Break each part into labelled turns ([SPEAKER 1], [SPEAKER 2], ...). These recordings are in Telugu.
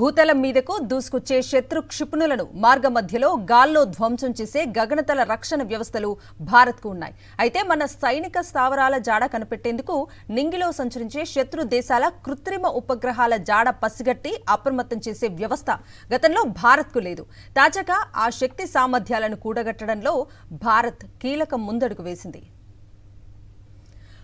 [SPEAKER 1] భూతలం మీదకు దూసుకొచ్చే శత్రు క్షిపణులను మార్గ మధ్యలో గాల్లో ధ్వంసం చేసే గగనతల రక్షణ వ్యవస్థలు భారత్కు ఉన్నాయి. అయితే మన సైనిక స్థావరాల జాడ కనిపెట్టేందుకు నింగిలో సంచరించే శత్రు దేశాల కృత్రిమ ఉపగ్రహాల జాడ పసిగట్టి అప్రమత్తం చేసే వ్యవస్థ గతంలో భారత్కు లేదు. తాజాగా ఆ శక్తి సామర్థ్యాలను కూడగట్టడంలో భారత్ కీలక ముందడుగు వేసింది.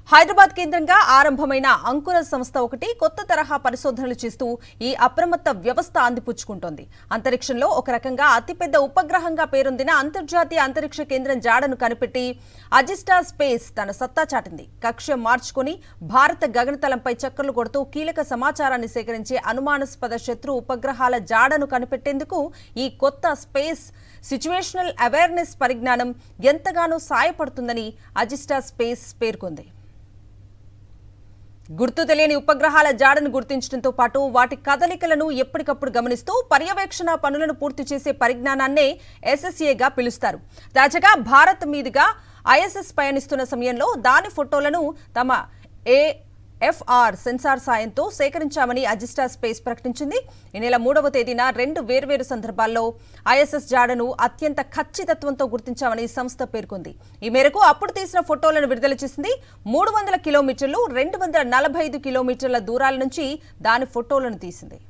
[SPEAKER 1] హైదరాబాద్ కేంద్రంగా ఆరంభమైన అంకుర సంస్థ ఒకటి కొత్త తరహా పరిశోధనలు చేస్తూ ఈ అప్రమత్త వ్యవస్థ అందిపుచ్చుకుంటోంది. అంతరిక్షంలో ఒక రకంగా అతిపెద్ద ఉపగ్రహంగా పేరొందిన అంతర్జాతీయ అంతరిక్ష కేంద్రం జాడను కనిపెట్టి అజిస్టా స్పేస్ తన సత్తా చాటింది. కక్ష మార్చుకుని భారత గగనతలంపై చక్కర్లు కొడుతూ కీలక సమాచారాన్ని సేకరించే అనుమానాస్పద శత్రు ఉపగ్రహాల జాడను కనిపెట్టేందుకు ఈ కొత్త స్పేస్ సిచ్యువేషనల్ అవేర్నెస్ పరిజ్ఞానం ఎంతగానో సాయపడుతుందని అజిస్టా స్పేస్ పేర్కొంది. గుర్తు తెలియని ఉపగ్రహాల జాడను గుర్తించడంతో పాటు వాటి కదలికలను ఎప్పటికప్పుడు గమనిస్తూ పర్యవేక్షణ పనులను పూర్తి చేసే పరిజ్ఞానాన్నే ఎస్ఎస్ఏగా పిలుస్తారు. తాజాగా భారత్ మీదుగా ఐఎస్ఎస్ పయనిస్తున్న సమయంలో దాని ఫోటోలను తమ ఏఎఫ్ఆర్ సెన్సార్ సాయంతో సేకరించామని అజిస్టా స్పేస్ ప్రకటించింది. ఈ నెల 3వ తేదీన 2 వేర్వేరు సందర్భాల్లో ఐఎస్ఎస్ జాడను అత్యంత ఖచ్చితత్వంతో గుర్తించామని సంస్థ పేర్కొంది. ఈ మేరకు అప్పుడు తీసిన ఫోటోలను విడుదల చేసింది. 300 కిలోమీటర్లు 245 కిలోమీటర్ల దూరాల నుంచి దాని ఫోటోలను తీసింది.